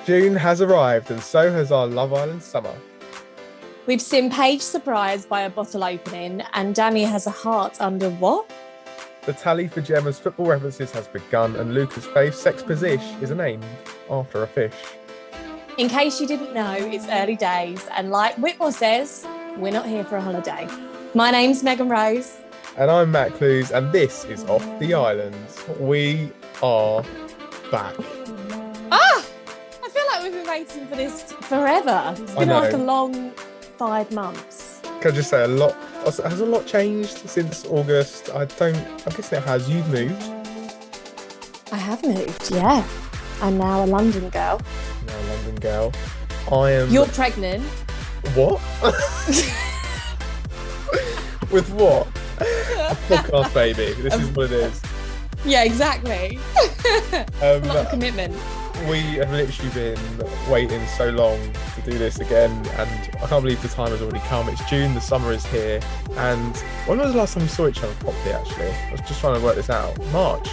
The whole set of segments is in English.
June has arrived and so has our Love Island summer. We've seen Paige surprised by a bottle opening and Danny has a heart under what? The tally for Gemma's football references has begun and Luca's fave sex position is named after a fish. In case you didn't know, it's early days and like Whitmore says, we're not here for a holiday. My name's Megan Rose. And I'm Matt Clewes and this is Off the Island. We are back. I feel like we've been waiting for this forever. It's been like a long 5 months. Can I just say has a lot changed since August? I guess it has. You've moved. I have moved, yeah. I'm now a London girl. Now a London girl. I am... You're pregnant. What? With what? A podcast baby. This is what it is. Yeah, exactly. A lot of commitment. We have literally been waiting so long to do this again, and I can't believe the time has already come. It's June, the summer is here, and when was the last time we saw each other properly, actually? I was just trying to work this out. March?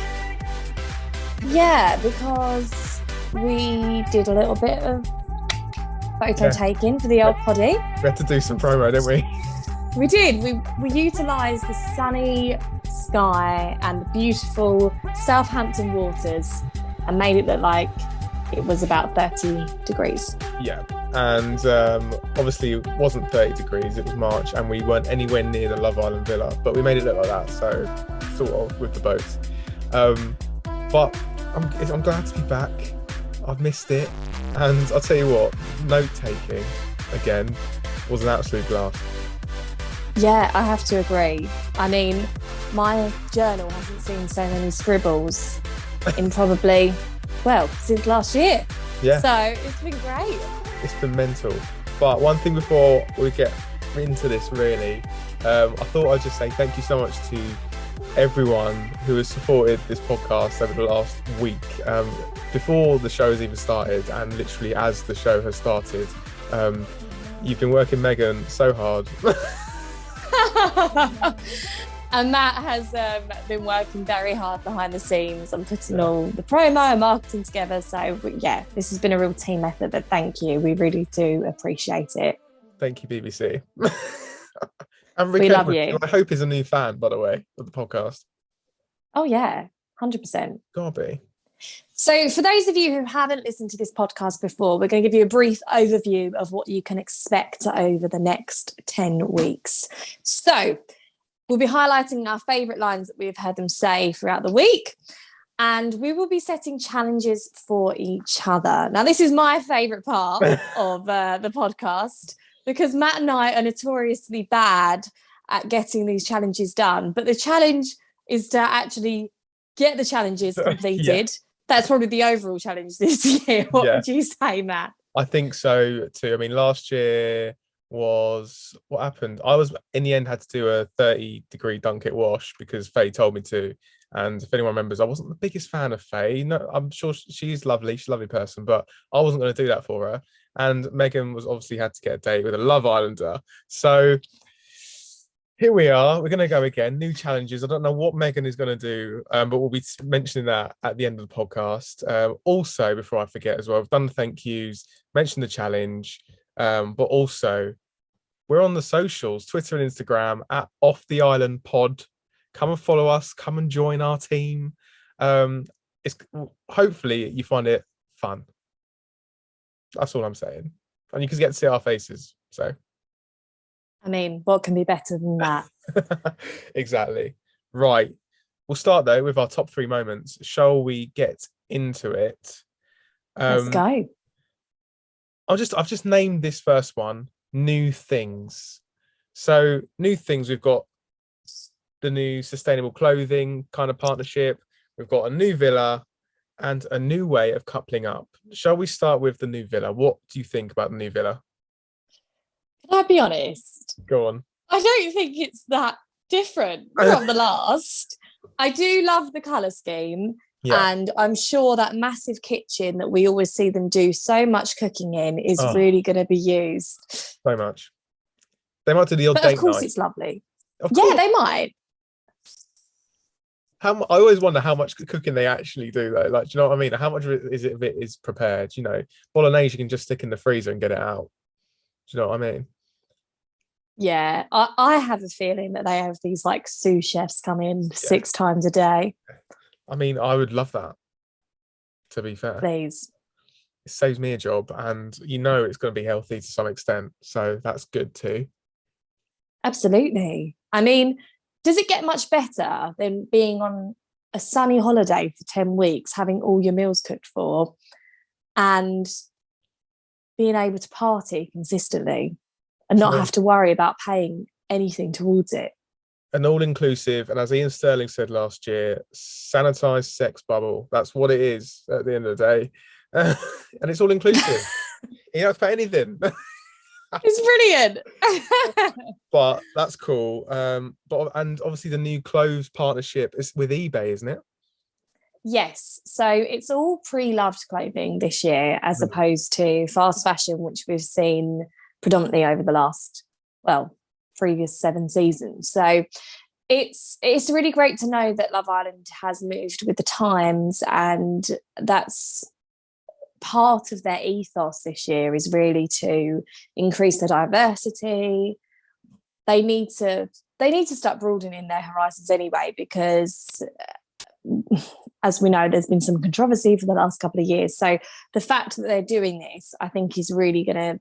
Yeah, because we did a little bit of photo taking for the old poddy. We had to do some promo, didn't we? We did. We utilised the sunny sky and the beautiful Southampton waters and made it look like it was about 30 degrees. Yeah, and obviously it wasn't 30 degrees, it was March, and we weren't anywhere near the Love Island villa, but we made it look like that, so sort of with the boats. But I'm glad to be back. I've missed it, and I'll tell you what, note-taking, again, was an absolute blast. Yeah, I have to agree. I mean, my journal hasn't seen so many scribbles in probably, since last year. Yeah. So it's been great. It's been mental. But one thing before we get into this, really, I thought I'd just say thank you so much to everyone who has supported this podcast over the last week. Before the show has even started, and literally as the show has started, you've been working, Megan, so hard. And Matt has been working very hard behind the scenes on putting all the promo and marketing together. So, yeah, this has been a real team effort, but thank you. We really do appreciate it. Thank you, BBC. And we love you. I hope is a new fan, by the way, of the podcast. Oh, yeah, 100%. Gotta be. So for those of you who haven't listened to this podcast before, we're going to give you a brief overview of what you can expect over the next 10 weeks. So we'll be highlighting our favourite lines that we've heard them say throughout the week, and we will be setting challenges for each other. Now, this is my favourite part of the podcast because Matt and I are notoriously bad at getting these challenges done, but the challenge is to actually get the challenges completed. Yeah. That's probably the overall challenge this year. What would you say, Matt? I think so too. I mean, last year was what happened. I was in the end had to do a 30-degree dunk it wash because Faye told me to. And if anyone remembers, I wasn't the biggest fan of Faye. No, I'm sure she's lovely. She's a lovely person, but I wasn't going to do that for her. And Megan was obviously had to get a date with a Love Islander. So here we are. We're going to go again. New challenges. I don't know what Megan is going to do, but we'll be mentioning that at the end of the podcast. Also, before I forget as well, I've done the thank yous, mentioned the challenge, but also we're on the socials, Twitter and Instagram at Off the Island Pod. Come and follow us. Come and join our team. It's hopefully you find it fun. That's all I'm saying. And you can get to see our faces. So. I mean, what can be better than that? Exactly. Right. We'll start though with our top 3 moments. Shall we get into it? Let's go. I've just named this first one New Things. So new things, we've got the new sustainable clothing kind of partnership. We've got a new villa and a new way of coupling up. Shall we start with the new villa? What do you think about the new villa? Can I be honest? Go on. I don't think it's that different from the last. I do love the colour scheme. Yeah. And I'm sure that massive kitchen that we always see them do so much cooking in is really going to be used. So much. They might do the odd date night. Of course it's lovely. Yeah, they might. I always wonder how much cooking they actually do though. Like, do you know what I mean? How much of it is prepared? You know, bolognese you can just stick in the freezer and get it out. Do you know what I mean? Yeah, I have a feeling that they have these like sous chefs come in Yeah. 6 times a day. I mean, I would love that, to be fair. Please. It saves me a job and you know it's going to be healthy to some extent. So that's good too. Absolutely. I mean, does it get much better than being on a sunny holiday for 10 weeks, having all your meals cooked for, and being able to party consistently and not have to worry about paying anything towards it? An all-inclusive, and as Ian Sterling said last year, sanitized sex bubble. That's what it is at the end of the day. And it's all inclusive. You don't have to pay anything. It's brilliant. But that's cool. And obviously the new Clewes partnership is with eBay, isn't it? Yes, so it's all pre-loved clothing this year, as opposed to fast fashion, which we've seen predominantly over the last, well, previous 7 seasons. So it's really great to know that Love Island has moved with the times, and that's part of their ethos this year is really to increase the diversity. They need to start broadening their horizons anyway, because as we know, there's been some controversy for the last couple of years. So the fact that they're doing this, I think, is really going to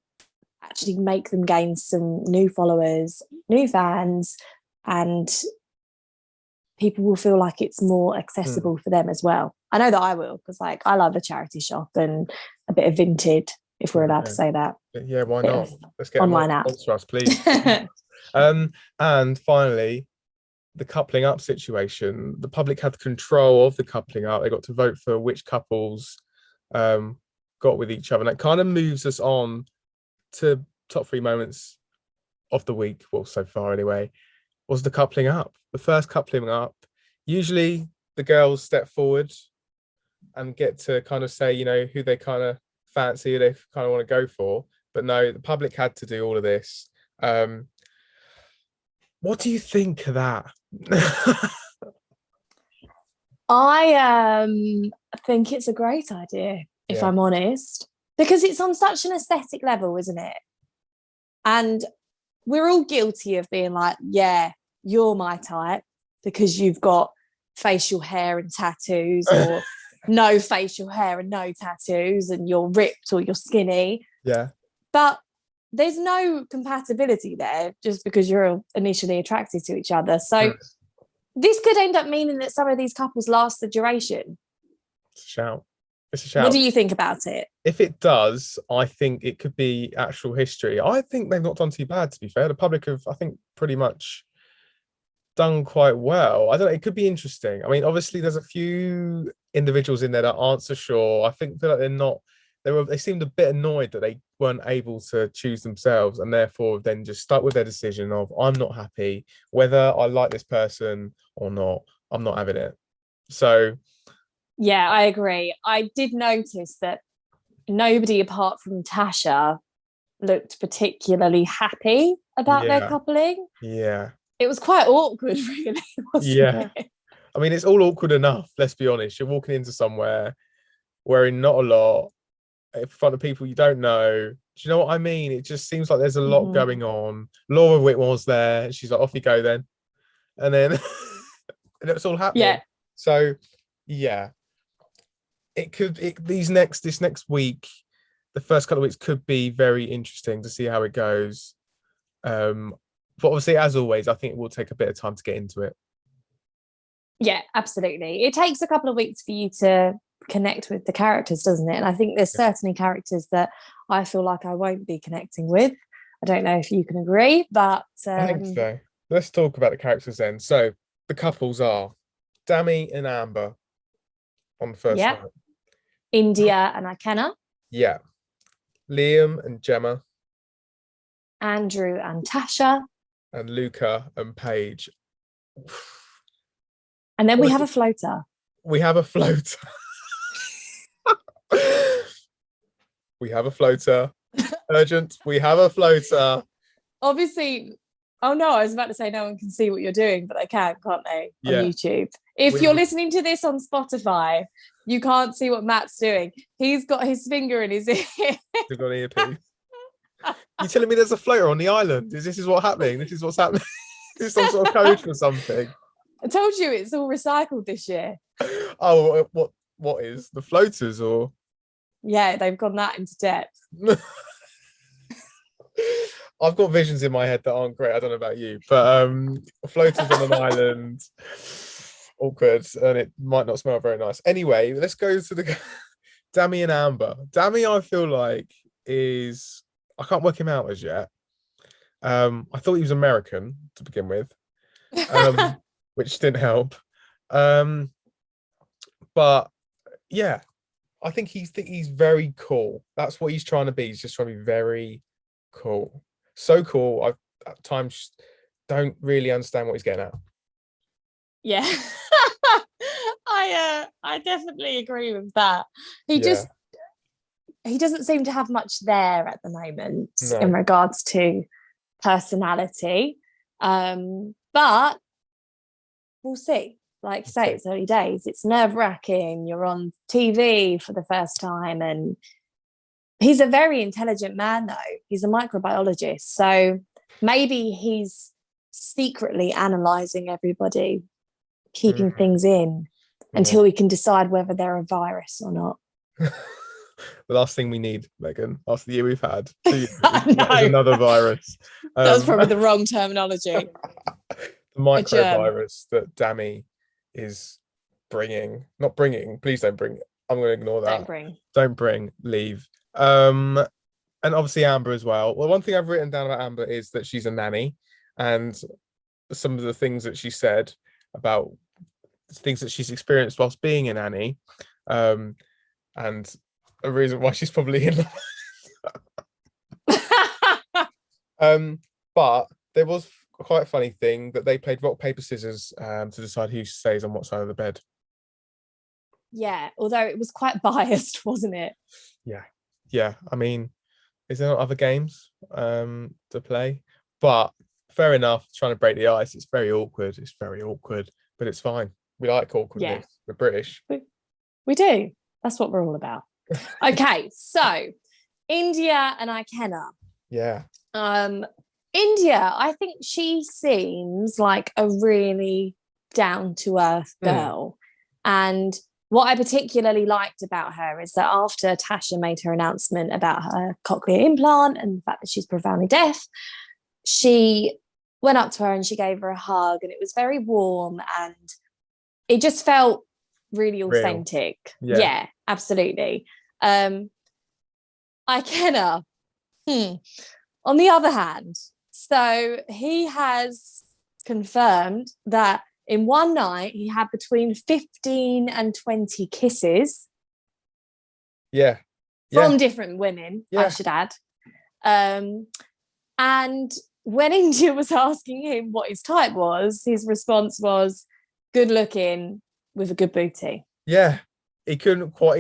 actually make them gain some new followers, new fans, and people will feel like it's more accessible for them as well. I know that I will, because like I love a charity shop and a bit of vintage, if we're allowed to say that. Yeah, why not? Let's get online app. Sponsor us, please. And finally, the coupling up situation. The public had control of the coupling up. They got to vote for which couples got with each other. And that kind of moves us on to top 3 moments of the week. Well, so far anyway, was the coupling up. The first coupling up. Usually the girls step forward and get to kind of say, you know, who they kind of fancy, who they kind of want to go for. But no, the public had to do all of this. What do you think of that? I think it's a great idea, if I'm honest, because it's on such an aesthetic level, isn't it? And we're all guilty of being like, yeah, you're my type because you've got facial hair and tattoos, or no facial hair and no tattoos, and you're ripped or you're skinny. Yeah. But there's no compatibility there just because you're initially attracted to each other. So this could end up meaning that some of these couples last the duration. It's a shout. It's a shout. What do you think about it? If it does, I think it could be actual history. I think they've not done too bad, to be fair. The public have, I think, pretty much done quite well. I don't know. It could be interesting. I mean, obviously, there's a few individuals in there that aren't so sure. I feel like they're not. They seemed a bit annoyed that they weren't able to choose themselves, and therefore then just stuck with their decision of, I'm not happy whether I like this person or not. I'm not having it. So yeah, I agree. I did notice that nobody apart from Tasha looked particularly happy about their coupling. Yeah. It was quite awkward, really, wasn't it? I mean, it's all awkward enough, let's be honest. You're walking into somewhere wearing not a lot in front of people you don't know. Do you know what I mean? It just seems like there's a lot going on. Laura Whitmore's there. She's like, off you go then. And then and it's all happening. Yeah. So yeah. This next week, the first couple of weeks could be very interesting to see how it goes. But obviously, as always, I think it will take a bit of time to get into it. Yeah, absolutely. It takes a couple of weeks for you to connect with the characters, doesn't it? And I think there's certainly characters that I feel like I won't be connecting with. I don't know if you can agree, but I think so. Let's talk about the characters then. So the couples are Dami and Amber on the first night. India and Ikenna. Yeah. Liam and Gemma. Andrew and Tasha. And Luca and Paige. And then we have a floater. We have a floater. We have a floater. Urgent. We have a floater. Obviously, Oh no, I was about to say no one can see what you're doing, but they can, can't they, on Yeah. YouTube? If you're listening to this on Spotify, you can't see what Matt's doing. He's got his finger in his ear. They've got an earpiece. You telling me there's a floater on the island? Is this what's happening? This is what's happening. Is this some sort of code for something? I told you it's all recycled this year. Oh, what is the floaters or? Yeah, they've gone that into depth. I've got visions in my head that aren't great. I don't know about you, but floaters on an island, awkward, and it might not smell very nice. Anyway, let's go to the Dammy and Amber. Dammy, I feel like I can't work him out as yet. I thought he was American to begin with, which didn't help. But yeah, I think he's very cool. That's what he's trying to be. He's just trying to be very cool. So cool. I at times don't really understand what he's getting at. Yeah. I definitely agree with that. He doesn't seem to have much there at the moment in regards to personality. But we'll see. Like you say, it's early days. It's nerve-wracking. You're on TV for the first time, and he's a very intelligent man, though. He's a microbiologist, so maybe he's secretly analysing everybody, keeping things in until we can decide whether they're a virus or not. The last thing we need, Megan, after the year we've had, is another virus. That was probably the wrong terminology. The microvirus that Dammy is bringing. Not bringing. Please don't bring it. I'm going to ignore that. Don't bring. Leave. And obviously Amber as well. Well, one thing I've written down about Amber is that she's a nanny, and some of the things that she said about things that she's experienced whilst being a nanny, and a reason why she's probably in love. But there was quite a funny thing that they played rock, paper, scissors to decide who stays on what side of the bed. Yeah, although it was quite biased, wasn't it? Yeah. I mean, is there not other games to play? But fair enough, trying to break the ice. It's very awkward, but it's fine. We like awkwardness. Yeah. We're British. We do. That's what we're all about. Okay, so India and Ikenna. Yeah. India, I think she seems like a really down-to-earth girl. And what I particularly liked about her is that after Tasha made her announcement about her cochlear implant and the fact that she's profoundly deaf, she went up to her and she gave her a hug, and it was very warm and it just felt really authentic. Yeah, absolutely. Ikenna, on the other hand, so he has confirmed that in one night he had between 15 and 20 kisses. Yeah. From different women, I should add. And when India was asking him what his type was, his response was good looking with a good booty. Yeah. He couldn't quite,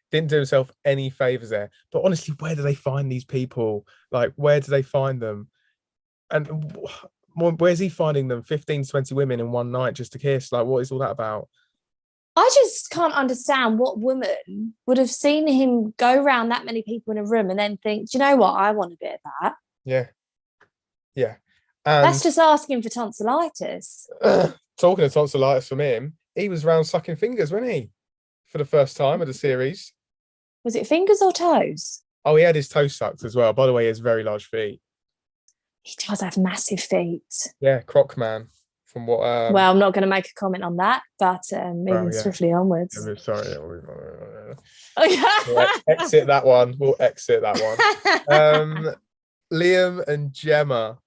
didn't do himself any favors there. But honestly, where do they find these people? Like, where do they find them? And where's he finding them? 15 to 20 women in one night just to kiss? Like, what is all that about? I just can't understand what woman would have seen him go around that many people in a room and then think, do you know what? I want a bit of that. Yeah. That's just asking for tonsillitis. Talking of tonsillitis from him, he was round sucking fingers, wasn't he? For the first time of the series. Was it fingers or toes? Oh, he had his toes sucked as well. By the way, he has very large feet. He does have massive feet. Yeah, Croc Man. From what? Well, I'm not going to make a comment on that, but moving swiftly onwards. Yeah, sorry. We'll exit that one. Liam and Gemma.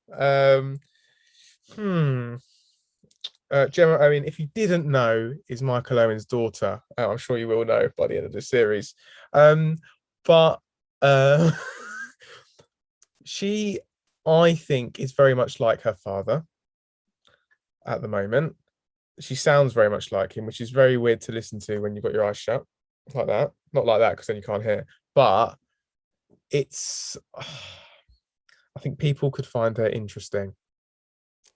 Gemma, I mean, if you didn't know, is Michael Owen's daughter. I'm sure you will know by the end of the series. But she, I think, is very much like her father at the moment. She sounds very much like him, which is very weird to listen to when you've got your eyes shut like that. Not like that, because then you can't hear. But it's, I think people could find her interesting.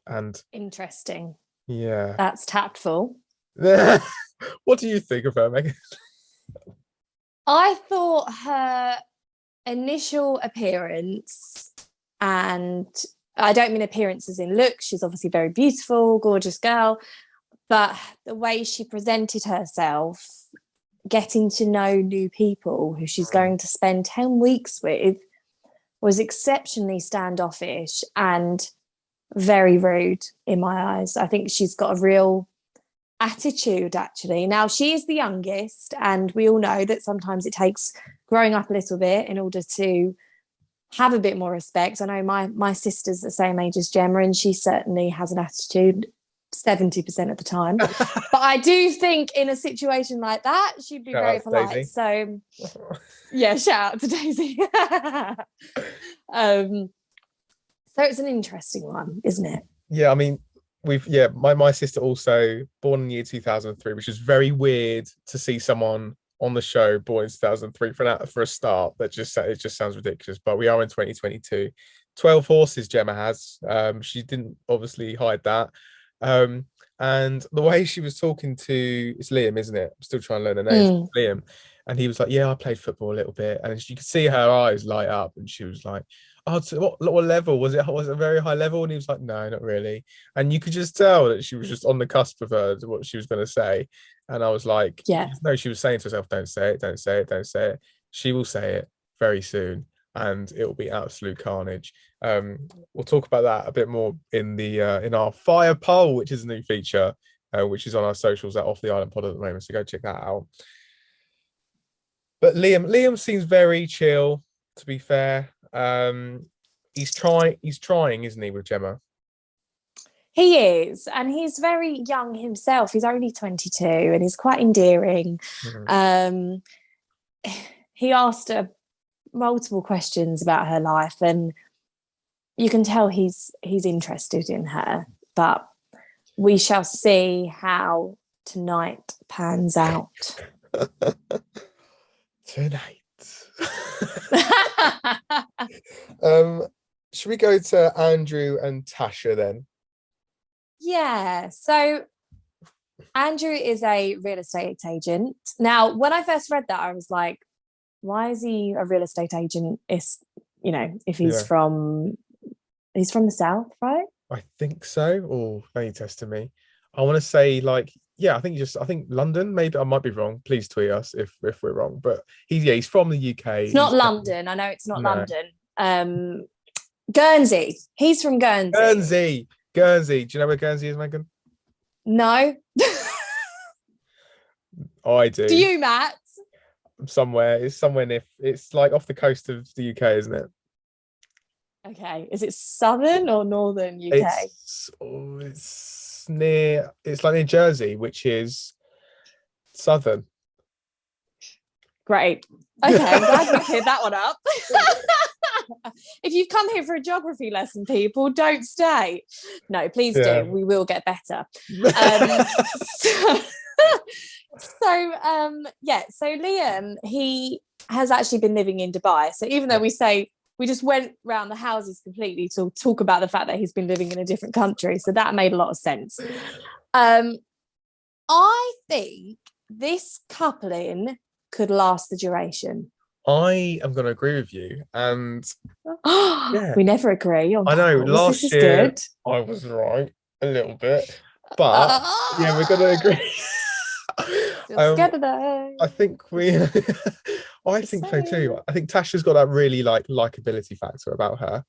And Interesting. yeah. That's tactful. What do you think of her, Megan? I thought her initial appearance, and I don't mean appearance as in look, she's obviously very beautiful, gorgeous girl, but the way she presented herself, getting to know new people who she's going to spend 10 weeks with, was exceptionally standoffish and very rude in my eyes. I think she's got a real attitude, actually. Now, she is the youngest, and we all know that sometimes it takes growing up a little bit in order to have a bit more respect. I know my sister's the same age as Gemma, and she certainly has an attitude 70% of the time. But I do think in a situation like that, she'd be very polite. Daisy. So yeah, shout out to Daisy. So it's an interesting one, isn't it? Yeah, I mean, my sister also born in the year 2003, which is very weird to see someone on the show born in 2003 for a start. It just sounds ridiculous, but we are in 2022. 12 horses Gemma has. She didn't obviously hide that. And the way she was talking to, it's Liam, isn't it? I'm still trying to learn her name. Liam. And he was like, yeah, I played football a little bit. And you could see her eyes light up, and she was like, oh, so what level was it? Was it a very high level? And he was like, no, not really. And you could just tell that she was just on the cusp of what she was going to say. And I was like, yeah, no, she was saying to herself, don't say it, don't say it, don't say it. She will say it very soon, and it will be absolute carnage. We'll talk about that a bit more in our fire poll, which is a new feature, which is on our socials at Off the Island Pod at the moment. So go check that out. But Liam seems very chill, to be fair. He's trying, isn't he, with Gemma? He is, and he's very young himself. He's only 22, and he's quite endearing. He asked her multiple questions about her life, and you can tell he's interested in her. But we shall see how tonight pans out. Tonight. Should we go to Andrew and Tasha then? Yeah, so Andrew is a real estate agent. Now, when I first read that, I was like, why is he a real estate agent? If he's from the South, right? I think so. Or are you testing me? I want to say I think London, maybe. I might be wrong. Please tweet us if we're wrong. But he's from the UK. It's not London. I know it's not London. Guernsey. He's from Guernsey. Guernsey. Do you know where Guernsey is, Megan? No. I do. Do you, Matt? Somewhere. It's somewhere near. It's like off the coast of the UK, isn't it? Okay. Is it southern or northern UK? It's near. It's like near Jersey, which is southern. Great. Okay, I'm glad we cleared that one up. If you've come here for a geography lesson, people, don't stay. No, please do. We will get better. So Liam, he has actually been living in Dubai. So even though we say we just went round the houses completely to talk about the fact that he's been living in a different country, so that made a lot of sense. I think this coupling could last the duration. I am going to agree with you, and we never agree on I know couples. last year good. I was right a little bit, but we're going to agree. I think I think so too. I think Tasha's got that really likability factor about her.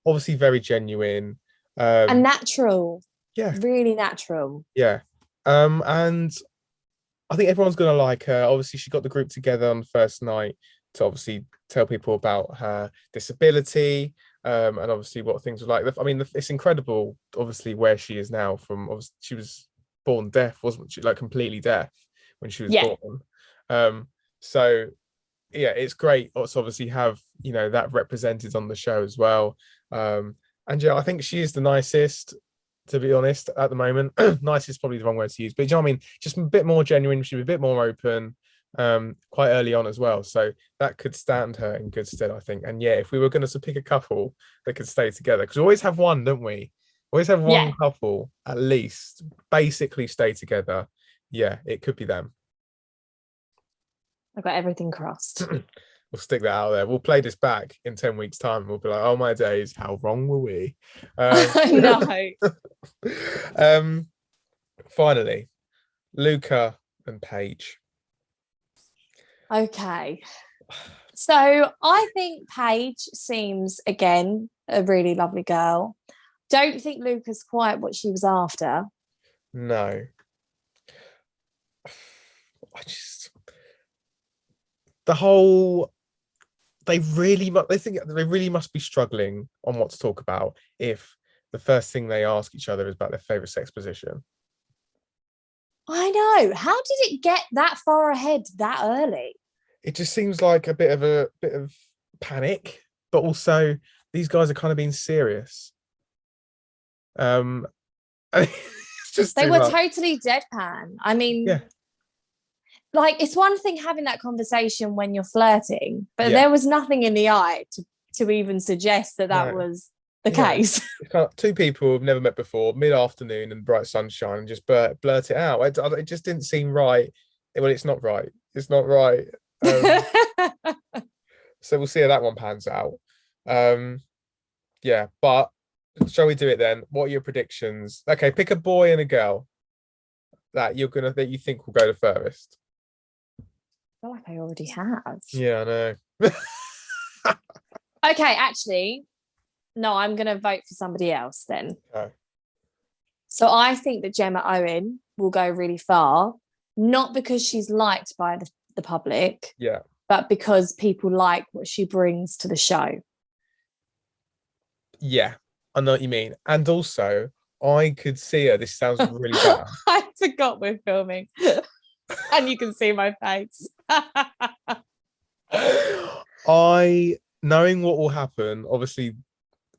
Obviously very genuine and natural. Yeah, really natural. Yeah, and I think everyone's gonna like her. Obviously, she got the group together on the first night to obviously tell people about her disability, and obviously what things were like. I mean, it's incredible. Obviously, where she is now. She was born deaf, wasn't she? Like completely deaf when she was born. So yeah, it's great to obviously have that represented on the show as well. And I think she is the nicest, to be honest, at the moment. Nice is probably the wrong word to use, but you know what I mean? Just a bit more genuine. She was a bit more open quite early on as well. So that could stand her in good stead, I think. And yeah, if we were going to pick a couple that could stay together, because we always have one, don't we? Always have Yeah, one couple at least basically stay together. Yeah, it could be them. I've got everything crossed. We'll stick that out there. We'll play this back in 10 weeks' time. We'll be like, oh my days, how wrong were we? I know. um, finally, Luca and Paige. Okay. So I think Paige seems, again, a really lovely girl. Don't think Luca's quite what she was after. No, I just the whole they think they really must be struggling on what to talk about if the first thing they ask each other is about their favorite sex position. I know. How did it get that far ahead that early? It just seems like a bit of panic, but also these guys are kind of being serious. Um, it's just They too were much. totally deadpan. I mean, Yeah, like, it's one thing having that conversation when you're flirting, but yeah, there was nothing in the eye to even suggest that that no, was the yeah. case. It's kind of two people who've never met before, mid-afternoon and bright sunshine, and just blurt it out. It just didn't seem right. Well, it's not right. It's not right. So we'll see how that one pans out. Um, yeah, but shall we do it then? What are your predictions? Okay, pick a boy and a girl that you think will go the furthest. I feel like I already have. Yeah, I know. Okay, actually, no, I'm going to vote for somebody else then. Okay. So I think that Gemma Owen will go really far, not because she's liked by the public, Yeah. but because people like what she brings to the show. Yeah, I know what you mean. And also, I could see her. This sounds really bad. I forgot we're filming. And you can see my face. I knowing what will happen, obviously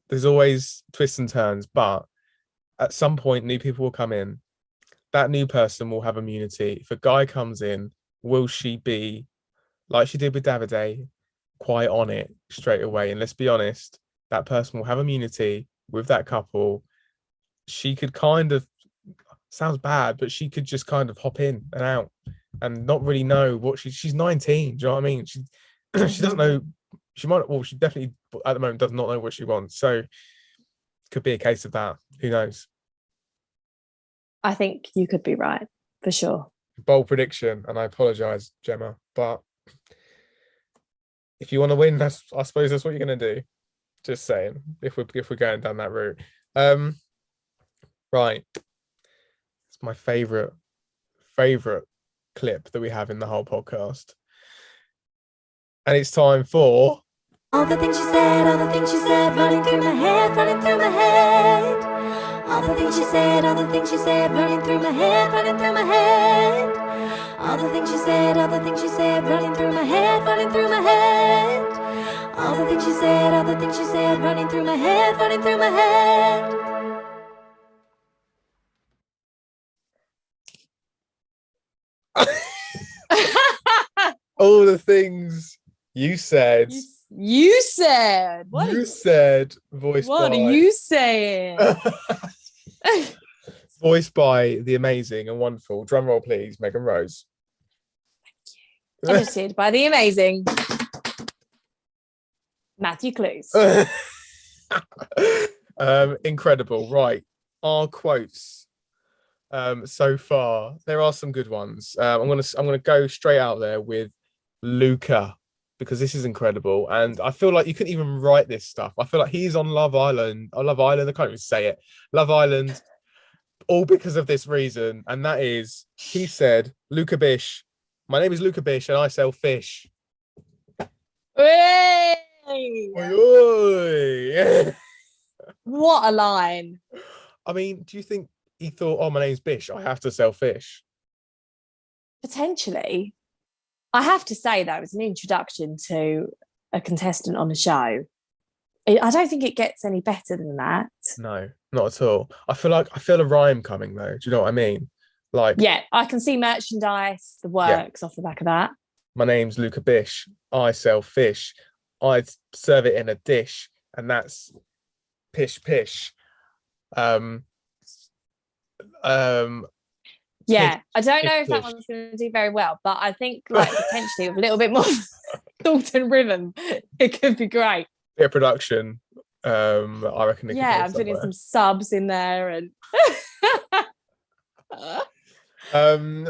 there's always twists and turns, but at some point new people will come in. That new person will have immunity. If a guy comes in, will she be like she did with Davide, quite on it straight away? And let's be honest, that person will have immunity with that couple. She could kind of sounds bad, but she could just kind of hop in and out and not really know what she's 19. Do you know what I mean? She she doesn't know. She might. Well, she definitely at the moment does not know what she wants. So could be a case of that. Who knows? I think you could be right, for sure. Bold prediction, and I apologize, Gemma, but if you want to win, I suppose that's what you're going to do. Just saying, if we're going down that route. Right. It's my favorite clip that we have in the whole podcast. And it's time for all the things she said, running through my head, running through my head. All the things she said, running through my head, running through my head. All the things she said, running through my head, running through my head. All the things she said, running through my head, running through my head. all the things you said. You said. You said, voiced what by. are you saying? Voiced by the amazing and wonderful, drum roll please, Megan Rose. Edited by the amazing Matthew Clewes. Incredible. Right. Our quotes so far. There are some good ones. I'm gonna go straight out there with Luca because this is incredible. And I feel like you couldn't even write this stuff. I feel like he's on Love Island. Oh, Love Island, I can't even say it. Love Island, all because of this reason. And that is, he said, Luca Bish, my name is Luca Bish and I sell fish. Hey! Oi. What a line. I mean, do you think he thought, oh, my name's Bish, I have to sell fish? Potentially. I have to say, though, as an introduction to a contestant on a show, I don't think it gets any better than that. No, not at all. I feel a rhyme coming though. Do you know what I mean? Like, yeah, I can see merchandise, the works off the back of that. My name's Luca Bish. I sell fish. I serve it in a dish, and that's pish pish. Um, um, Yeah, I don't know if that tish. one's going to do very well, but I think like potentially with a little bit more thought and rhythm, it could be great. Bit of production. I reckon it could Yeah, go I'm putting somewhere. some subs in there and Um,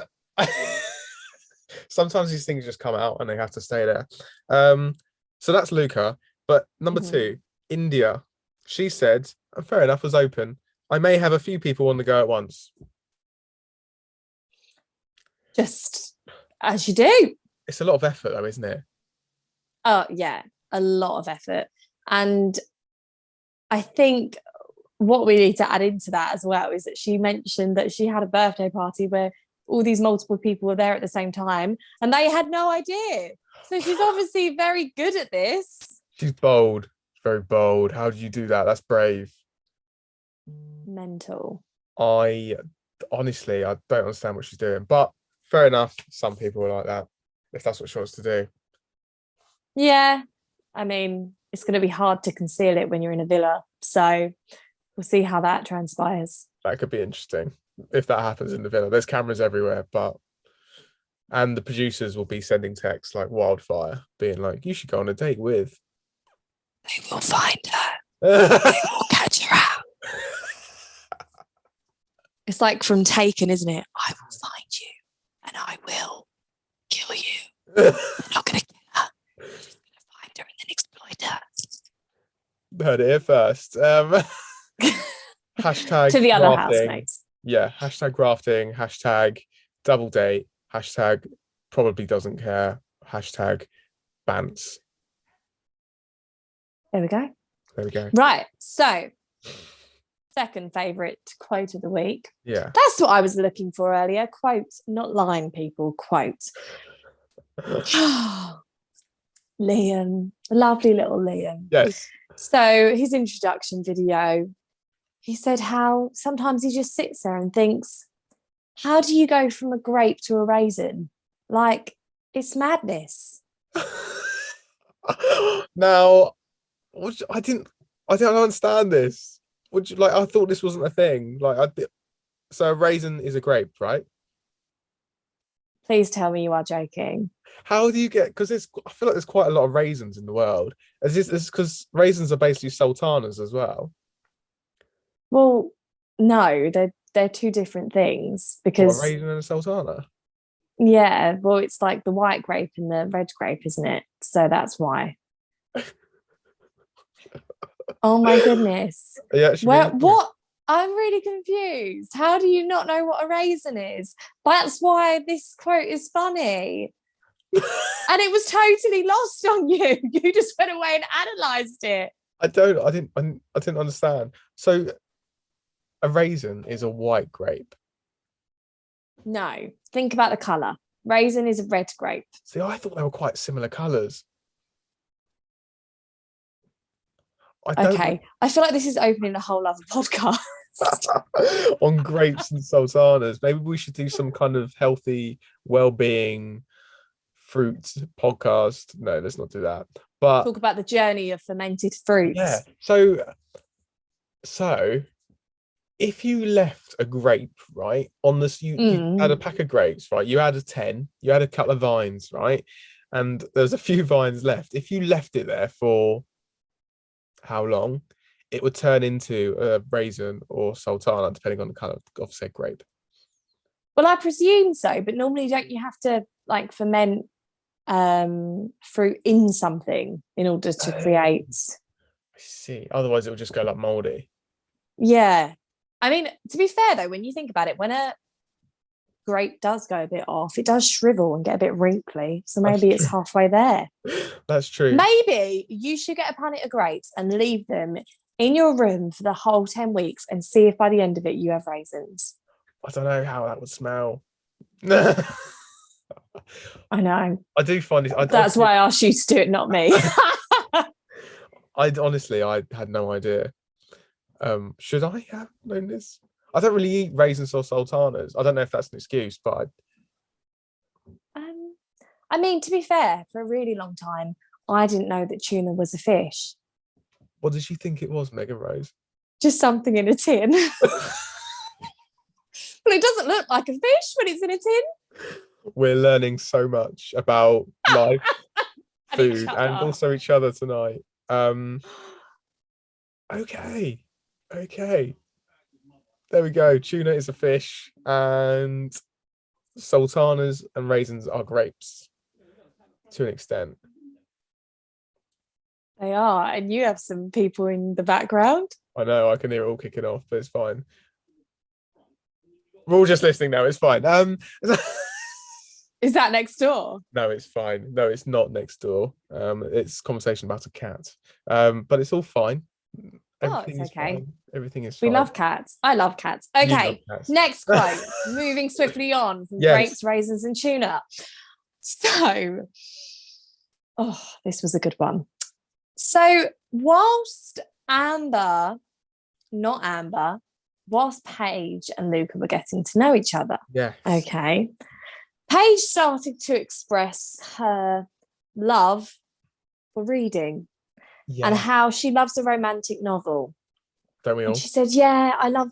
sometimes these things just come out and they have to stay there. So that's Luca. But number Mhm. 2, India. She said, and fair enough, was open. I may have a few people on the go at once. just as you do. It's a lot of effort, though, isn't it? Oh, yeah, a lot of effort. And I think what we need to add into that as well is that she mentioned that she had a birthday party where all these multiple people were there at the same time and they had no idea. So she's obviously very good at this. She's bold. Very bold. How did you do that? That's brave. Mental. I honestly, I don't understand what she's doing, but fair enough. Some people are like that, if that's what she wants to do. Yeah. I mean, it's going to be hard to conceal it when you're in a villa. So we'll see how that transpires. That could be interesting if that happens in the villa. There's cameras everywhere, and the producers will be sending texts like wildfire, being like, "You should go on a date with." They will find her. That's They will catch her out. It's like from Taken, isn't it? I will find you and I will kill you. I'm not going to kill her. I'm just going to find her and then exploit her. Heard it here first. Hashtag To the other grafting. housemates. Yeah, hashtag grafting, hashtag double date, hashtag probably doesn't care, hashtag bants. There we go. There we go. Right. So, second favourite quote of the week. Yeah. That's what I was looking for earlier. Quote, not line, people. Quote. Liam, lovely little Liam. Yes. So his introduction video, he said how sometimes he just sits there and thinks, how do you go from a grape to a raisin? Like, it's madness. Now, I didn't understand this. Would you like? I thought this wasn't a thing. So a raisin is a grape, right? Please tell me you are joking. How do you get? Because I feel like there's quite a lot of raisins in the world. Is this because raisins are basically sultanas as well? Well, no, they're two different things What, a because raisin and a sultana? yeah, well, it's like the white grape and the red grape, isn't it? So that's why. Oh my goodness. Yeah. Well, what? I'm really confused. How do you not know what a raisin is? That's why this quote is funny. And it was totally lost on you. You just went away and analysed it. I didn't understand. So a raisin is a white grape. No, think about the colour. Raisin is a red grape. See, I thought they were quite similar colours. Okay, I feel like this is opening a whole other podcast. On grapes and sultanas. Maybe we should do some kind of healthy, well-being fruit podcast. No, let's not do that. But Talk about the journey of fermented fruits. yeah. So if you left a grape, right, on this, you had a pack of grapes, right? You had a 10, you had a couple of vines, right? And there's a few vines left. If you left it there for how long, it would turn into a raisin or sultana, depending on the colour of said grape. Well, I presume so, but normally don't you have to like ferment fruit in something in order to create? I see. Otherwise, it would just go like mouldy. Yeah. I mean, to be fair though, when you think about it, when a grape does go a bit off, it does shrivel and get a bit wrinkly. So maybe it's halfway there. That's true. Maybe you should get a punnet of grapes and leave them in your room for the whole 10 weeks and see if by the end of it you have raisins. I don't know how that would smell. I know. I do find it. That's why I asked you to do it, not me. I honestly had no idea. Should I have known this? I don't really eat raisins or sultanas. I don't know if that's an excuse, but I mean, to be fair, for a really long time, I didn't know that tuna was a fish. what did she think it was, Megan Rose? Just something in a tin. Well, it doesn't look like a fish when it's in a tin. We're learning so much about life, And each food, and other. also each other tonight. Okay. There we go. Tuna is a fish, and sultanas and raisins are grapes to an extent. They are, and you have some people in the background. I know, I can hear it all kicking off, but it's fine. We're all just listening now. It's fine. Is that next door? No, it's fine. No, it's not next door. It's conversation about a cat. But it's all fine. Everything is okay. fine. Everything is We fine. love cats. I love cats. You Okay, love cats. next quote. Moving swiftly on from Yes. grapes, raisins, and tuna. So, this was a good one. So, whilst Paige and Luca were getting to know each other. Yes. Okay. Paige started to express her love for reading and how she loves a romantic novel. Don't we all? And she said, "Yeah, I love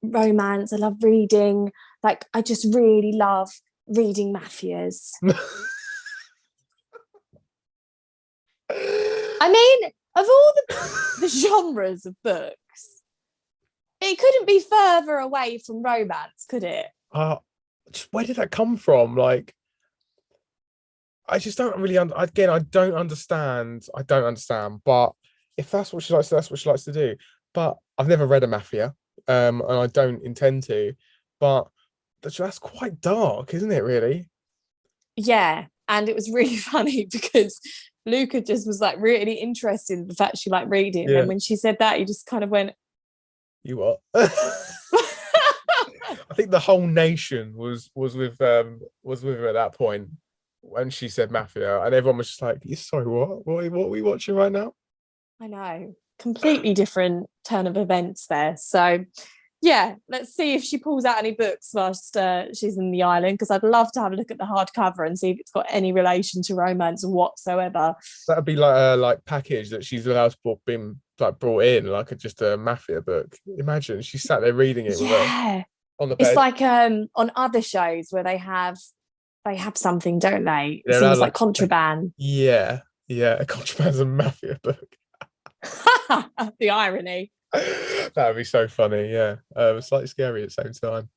romance. I love reading. Like, I just really love reading Mafias." I mean, of all the genres of books, it couldn't be further away from romance, could it? Where did that come from? Like, I just don't really again, I don't understand. But if that's what she likes, that's what she likes to do. But I've never read a Mafia, and I don't intend to. But that's quite dark, isn't it, really? Yeah. And it was really funny because Luca just was like really interested in the fact she liked reading. Yeah. And when she said that, he just kind of went, "You what?" I think the whole nation was with her at that point when she said Mafia, and everyone was just like, "Sorry, what? What are we watching right now?" I know, completely different turn of events there. So, yeah, let's see if she pulls out any books whilst she's in the island, because I'd love to have a look at the hardcover and see if it's got any relation to romance whatsoever. That'd be like a package that she's allowed to been brought in, like just a Mafia book. Imagine she sat there reading it with her on the bed. It's like on other shows where they have something, don't they? It They're seems allowed, like contraband. Yeah, a contraband's a Mafia book. The irony. That would be so funny. Yeah, slightly scary at the same time.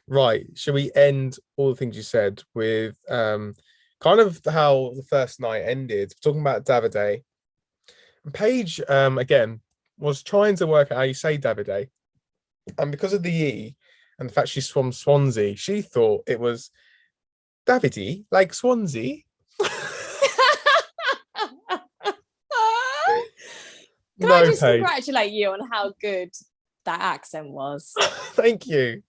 Right, shall we end all the things you said with kind of how the first night ended, talking about Davide. And Paige again was trying to work out how you say Davide, and because of the E and the fact she's from Swansea, she thought it was Davide, like Swansea. Can I just congratulate you on how good that accent was? Thank you.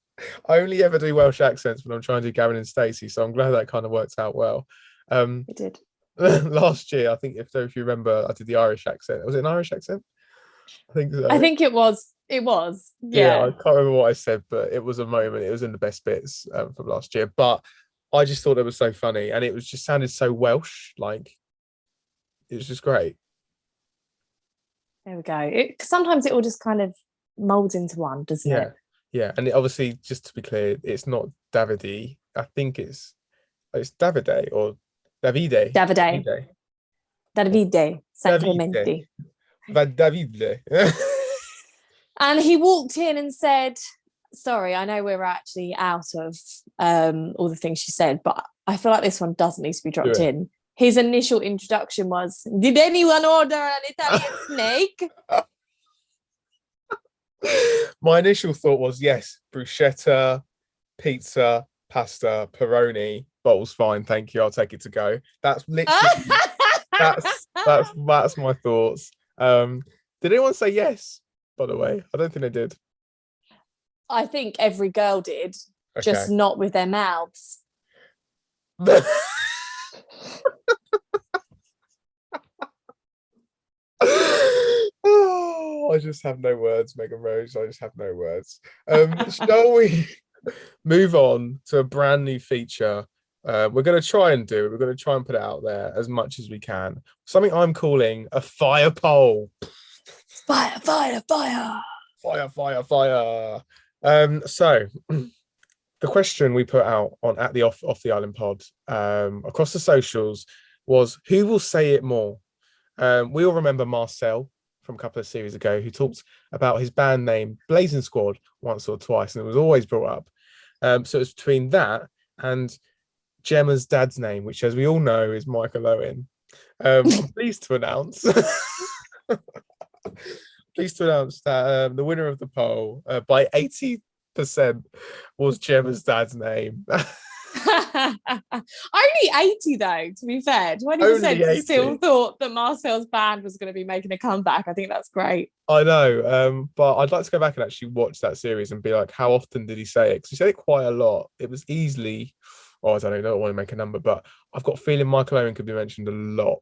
I only ever do Welsh accents when I'm trying to do Gavin and Stacey, so I'm glad that kind of worked out well. It did. Last year, I think if you remember, I did the Irish accent. Was it an Irish accent? I think so. I think it was. It was. Yeah. I can't remember what I said, but it was a moment. It was in the best bits from last year. But I just thought it was so funny, and it was just sounded so Welsh. Like, it was just great. There we go. Sometimes it all just kind of molds into one, doesn't it? Yeah, and obviously, just to be clear, it's not Davide. I think it's Davide or Davide. Davide. Sacramenti. Davide. And he walked in and said, "Sorry, I know we're actually out of all the things she said, but I feel like this one does need to be dropped in." His initial introduction was, "Did anyone order an Italian snake?" My initial thought was, yes, bruschetta, pizza, pasta, pepperoni, bottle's fine, thank you, I'll take it to go. That's literally that's my thoughts. Did anyone say yes, by the way? I don't think they did. I think every girl did, just not with their mouths. Oh, I just have no words, Megan Rose. I just have no words. Shall we move on to a brand new feature? We're going to try and put it out there as much as we can. Something I'm calling a fire poll. Fire, fire, fire. Fire, fire, fire. So the question we put out on at the off the island pod across the socials was, who will say it more? We all remember Marcel from a couple of series ago, who talked about his band name Blazing Squad once or twice, and it was always brought up. So it's between that and Gemma's dad's name, which, as we all know, is Michael Owen. I'm pleased to announce that the winner of the poll by 80% was Gemma's dad's name. Only 80 though, to be fair. 20% still thought that Marcel's band was going to be making a comeback. I think that's great. I know, but I'd like to go back and actually watch that series and be like, how often did he say it? Because he said it quite a lot. It was easily, I don't know, I don't want to make a number, but I've got a feeling Michael Owen could be mentioned a lot.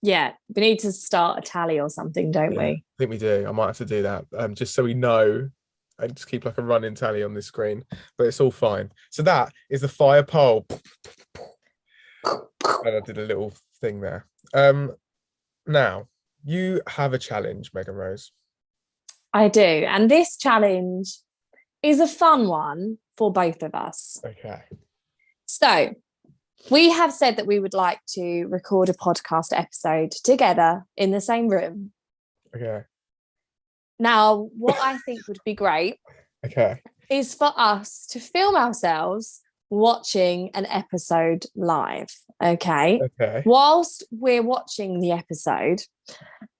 Yeah, we need to start a tally or something, don't we? I think we do. I might have to do that, just so we know. I just keep like a running tally on this screen, but it's all fine. So that is the fire poll. And I did a little thing there. Now you have a challenge, Megan Rose. I do, and this challenge is a fun one for both of us. Okay. So we have said that we would like to record a podcast episode together in the same room. Okay. Now, what I think would be great is for us to film ourselves watching an episode live. Okay. Whilst we're watching the episode,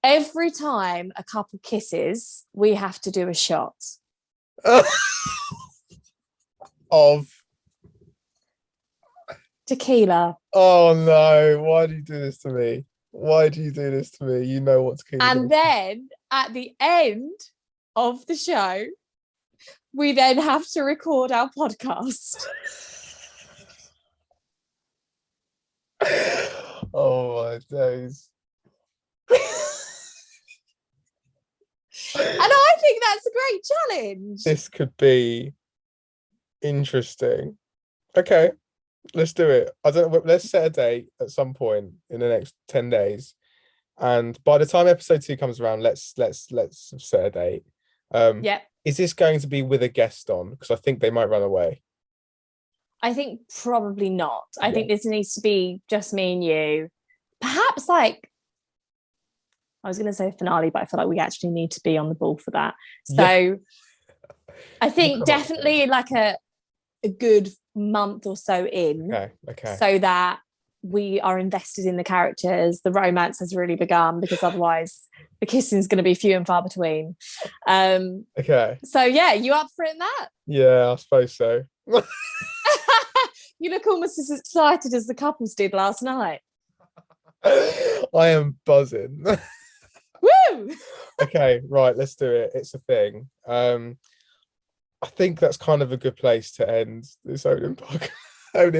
every time a couple kisses, we have to do a shot. Of tequila. Oh no, why do you do this to me? Why do you do this to me? You know what tequila And is. then at the end of the show, we then have to record our podcast. Oh my days. And I think that's a great challenge. This could be interesting. Okay, let's do it. I don't know. Let's set a date at some point in the next 10 days. And by the time episode 2 comes around, let's set a date. Yeah. Is this going to be with a guest on? Because I think they might run away. I think probably not. I think this needs to be just me and you. Perhaps like, I was going to say finale, but I feel like we actually need to be on the ball for that. So I think definitely like a good month or so in. Okay. So that we are invested in the characters. The romance has really begun, because otherwise the kissing is going to be few and far between. Okay. So yeah, you up for it in that? Yeah, I suppose so. You look almost as excited as the couples did last night. I am buzzing. Woo! Okay, right, let's do it. It's a thing. I think that's kind of a good place to end this Odin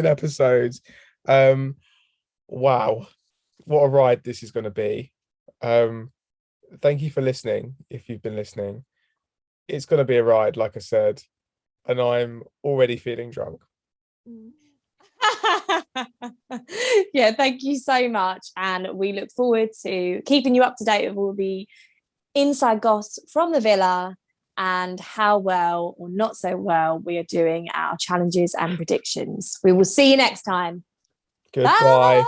episode. Wow, what a ride this is going to be. Thank you for listening. If you've been listening, it's going to be a ride, like I said, and I'm already feeling drunk. Yeah, thank you so much, and we look forward to keeping you up to date with all the inside goss from the villa and how well or not so well we are doing our challenges and predictions. We will see you next time. Goodbye. Bye.